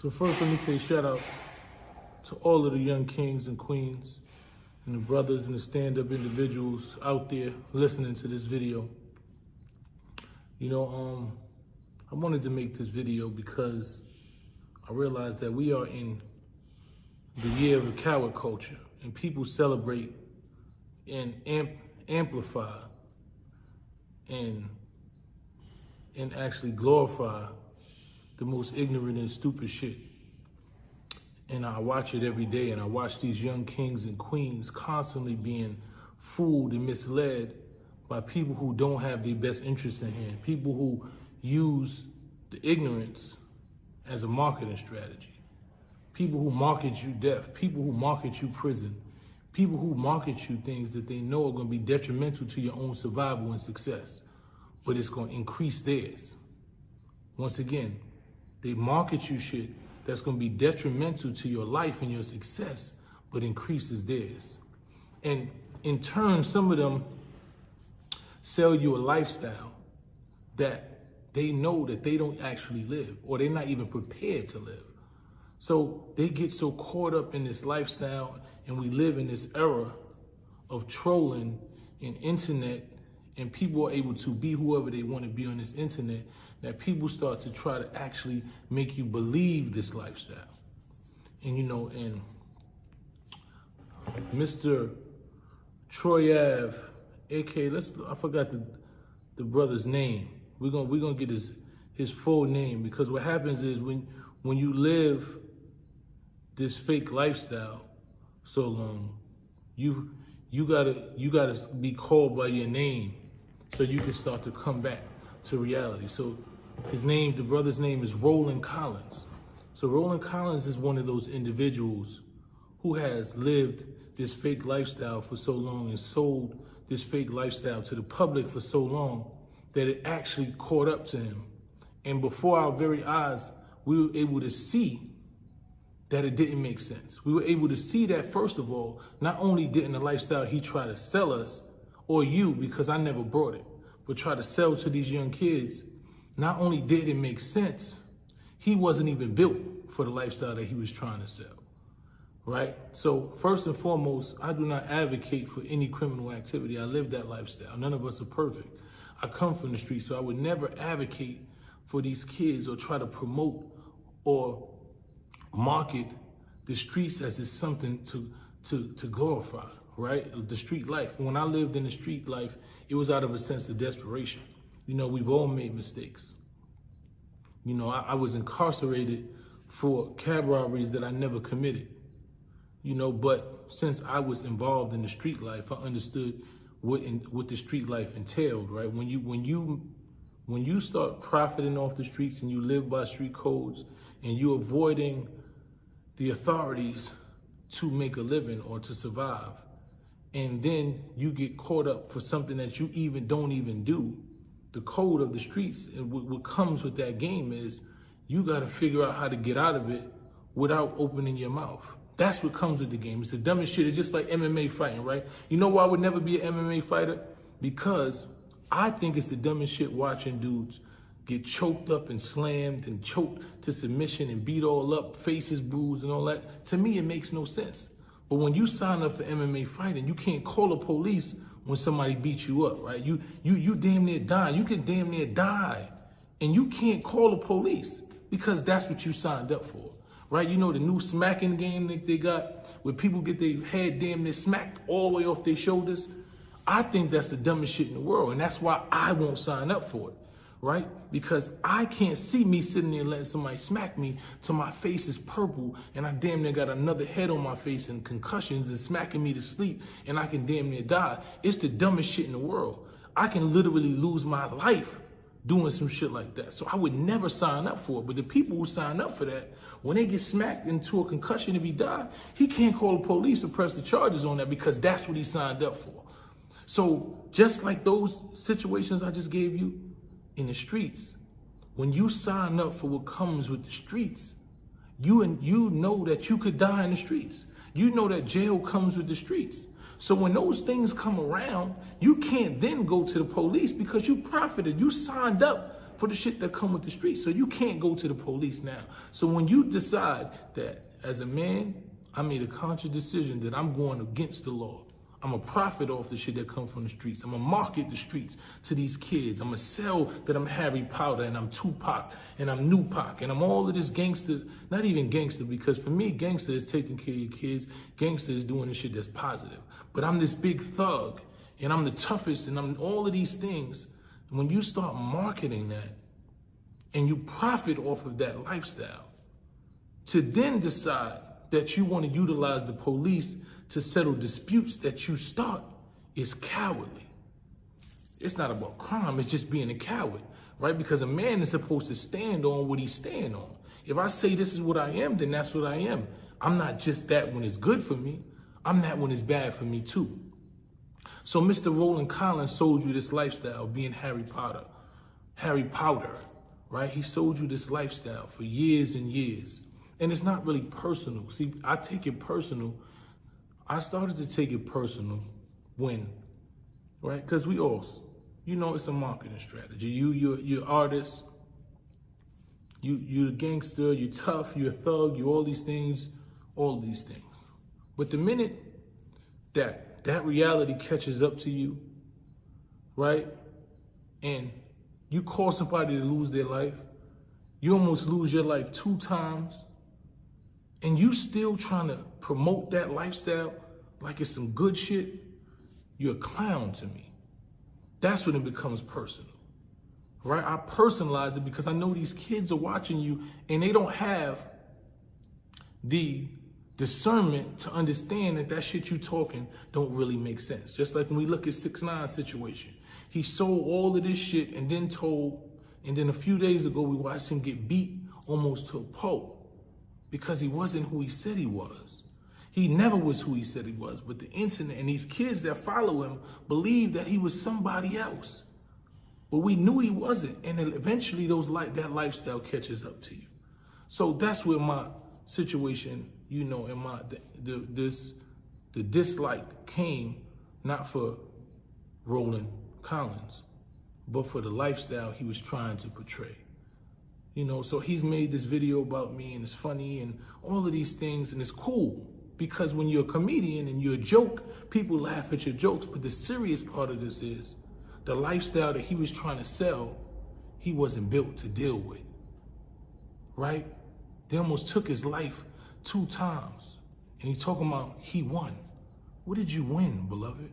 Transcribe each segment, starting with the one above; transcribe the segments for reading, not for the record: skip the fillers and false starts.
So first, let me say shout out to all of the young kings and queens and the brothers and the stand-up individuals out there listening to this video. I wanted to make this video because I realized that we are in the year of the coward culture, and people celebrate and amplify and actually glorify the most ignorant and stupid shit. And I watch it every day, and I watch these young kings and queens constantly being fooled and misled by people who don't have their best interests in hand, people who use the ignorance as a marketing strategy, people who market you death, people who market you prison, people who market you things that they know are going to be detrimental to your own survival and success, but it's going to increase theirs. Once again, they market you shit that's going to be detrimental to your life and your success, but increases theirs. And in turn, some of them sell you a lifestyle that they know that they don't actually live, or they're not even prepared to live. So they get so caught up in this lifestyle, and we live in this era of trolling and internet, and people are able to be whoever they want to be on this internet, that people start to try to actually make you believe this lifestyle. And and Mr. Troy Ave, aka I forgot the brother's name. We're gonna get his full name, because what happens is when you live this fake lifestyle so long, you gotta be called by your name so you can start to come back to reality. So the brother's name is Rolland Collins. So Rolland Collins is one of those individuals who has lived this fake lifestyle for so long and sold this fake lifestyle to the public for so long that it actually caught up to him. And before our very eyes, we were able to see that it didn't make sense. We were able to see that, first of all, not only didn't the lifestyle he tried to sell us, or you, because I never brought it, but try to sell to these young kids, not only did it make sense, he wasn't even built for the lifestyle that he was trying to sell, right? So first and foremost, I do not advocate for any criminal activity. I live that lifestyle. None of us are perfect. I come from the streets, so I would never advocate for these kids or try to promote or market the streets as it's something to glorify, right? The street life. When I lived in the street life, it was out of a sense of desperation. We've all made mistakes. I was incarcerated for cab robberies that I never committed. But since I was involved in the street life, I understood what the street life entailed, right? When you start profiting off the streets and you live by street codes and you're avoiding the authorities to make a living or to survive, and then you get caught up for something that you don't even do, the code of the streets and what comes with that game is you got to figure out how to get out of it without opening your mouth. That's what comes with the game. It's the dumbest shit. It's just like MMA fighting, right? You know why I would never be an MMA fighter? Because I think it's the dumbest shit watching dudes get choked up and slammed and choked to submission and beat all up, faces bruised and all that. To me, it makes no sense. But when you sign up for MMA fighting, you can't call the police when somebody beats you up, right? You damn near dying. You can damn near die, and you can't call the police because that's what you signed up for, right? The new smacking game that they got where people get their head damn near smacked all the way off their shoulders. I think that's the dumbest shit in the world, and that's why I won't sign up for it, right? Because I can't see me sitting there letting somebody smack me till my face is purple and I damn near got another head on my face and concussions and smacking me to sleep and I can damn near die. It's the dumbest shit in the world. I can literally lose my life doing some shit like that. So I would never sign up for it. But the people who sign up for that, when they get smacked into a concussion if he die, he can't call the police or press the charges on that because that's what he signed up for. So just like those situations I just gave you in the streets, when you sign up for what comes with the streets, you know that you could die in the streets. You know that jail comes with the streets. So when those things come around, you can't then go to the police because you profited. You signed up for the shit that come with the streets. So you can't go to the police now. So when you decide that as a man, I made a conscious decision that I'm going against the law. I'm going to profit off the shit that comes from the streets. I'm going to market the streets to these kids. I'm going to sell that I'm Harry Potter and I'm Tupac and I'm Nupac and I'm all of this gangster, not even gangster, because for me, gangster is taking care of your kids. Gangster is doing the shit that's positive. But I'm this big thug and I'm the toughest and I'm all of these things. When you start marketing that and you profit off of that lifestyle, to then decide that you want to utilize the police to settle disputes that you start is cowardly. It's not about crime, it's just being a coward, right? Because a man is supposed to stand on what he's standing on. If I say this is what I am, then that's what I am. I'm not just that when it's good for me, I'm that when it's bad for me too. So Mr. Rolland Collins sold you this lifestyle, being Harry Potter, right? He sold you this lifestyle for years and years. And it's not really personal. See, I take it personal. I started to take it personal when, right? Because we all, you know, it's a marketing strategy. You're artist, you're a gangster, you're tough, you're a thug, you're all these things. But the minute that reality catches up to you, right? And you cause somebody to lose their life, you almost lose your life 2 times, and you still trying to promote that lifestyle like it's some good shit, you're a clown to me. That's when it becomes personal, right? I personalize it because I know these kids are watching you and they don't have the discernment to understand that that shit you talking don't really make sense. Just like when we look at 6ix9ine situation. He sold all of this shit and then a few days ago we watched him get beat almost to a pulp because he wasn't who he said he was. He never was who he said he was, but the internet and these kids that follow him believe that he was somebody else. But we knew he wasn't, and then eventually that lifestyle catches up to you. So that's where my situation, you know, and the dislike came not for Rolland Collins, but for the lifestyle he was trying to portray. You know, so he's made this video about me and it's funny and all of these things, and it's cool because when you're a comedian and you're a joke, people laugh at your jokes. But the serious part of this is the lifestyle that he was trying to sell, he wasn't built to deal with, right? They almost took his life 2 times. And he talking about he won. What did you win, beloved?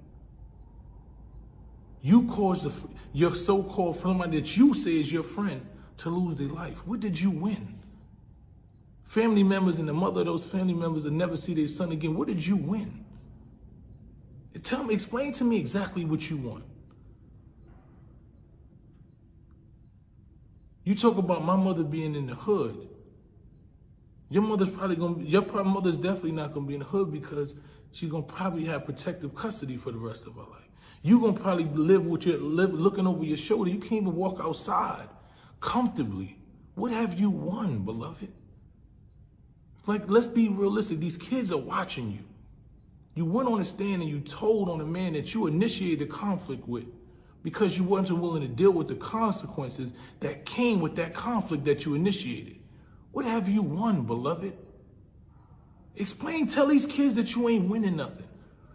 You caused your so-called friend that you say is your friend to lose their life. What did you win? Family members and the mother of those family members will never see their son again. What did you win? Explain to me exactly what you want. You talk about my mother being in the hood. Your mother's mother's definitely not gonna be in the hood because she's gonna probably have protective custody for the rest of her life. You're gonna probably live looking over your shoulder. You can't even walk outside comfortably. What have you won, beloved? Like, let's be realistic. These kids are watching you. You went on a stand and you told on a man that you initiated conflict with because you weren't willing to deal with the consequences that came with that conflict that you initiated. What have you won, beloved? Tell these kids that you ain't winning nothing.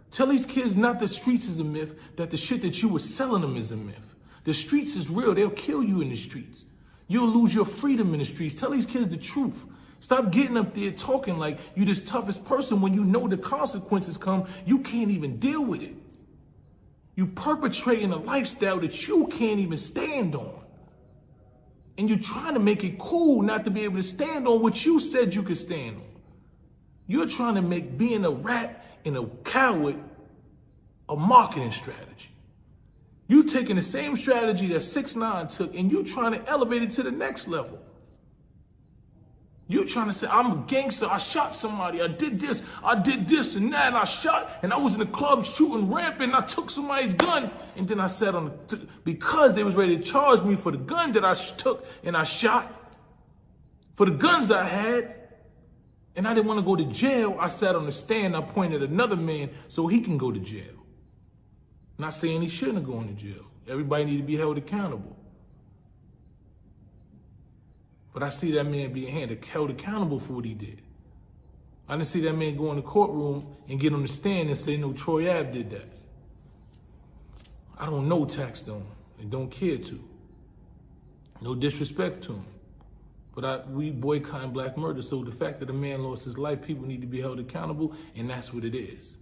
Tell these kids not the streets is a myth, that the shit that you were selling them is a myth. The streets is real. They'll kill you in the streets. You'll lose your freedom in the streets. Tell these kids the truth. Stop getting up there talking like you this toughest person when you know the consequences come. You can't even deal with it. You perpetrating a lifestyle that you can't even stand on. And you're trying to make it cool not to be able to stand on what you said you could stand on. You're trying to make being a rat and a coward a marketing strategy. You taking the same strategy that 6ix9ine took and you trying to elevate it to the next level. You trying to say, I'm a gangster, I shot somebody, I did this and that, and I shot, and I was in the club shooting rampant, and I took somebody's gun, and then I sat on because they was ready to charge me for the gun that I took and I shot, for the guns I had, and I didn't want to go to jail. I sat on the stand, I pointed at another man so he can go to jail. Not saying he shouldn't have gone to jail. Everybody need to be held accountable. But I see that man being held accountable for what he did. I didn't see that man go in the courtroom and get on the stand and say, no, Troy Ave did that. I don't know Tax Stone and don't care to. No disrespect to him. But we boycotting black murder, so the fact that a man lost his life, people need to be held accountable, and that's what it is.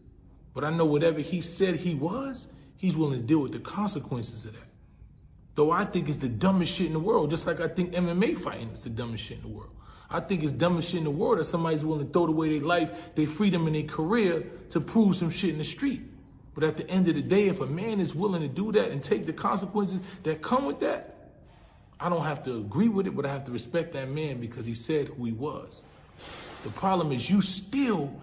But I know whatever he said he was, he's willing to deal with the consequences of that. Though I think it's the dumbest shit in the world, just like I think MMA fighting is the dumbest shit in the world. I think it's dumbest shit in the world that somebody's willing to throw away their life, their freedom, and their career to prove some shit in the street. But at the end of the day, if a man is willing to do that and take the consequences that come with that, I don't have to agree with it, but I have to respect that man because he said who he was. The problem is you still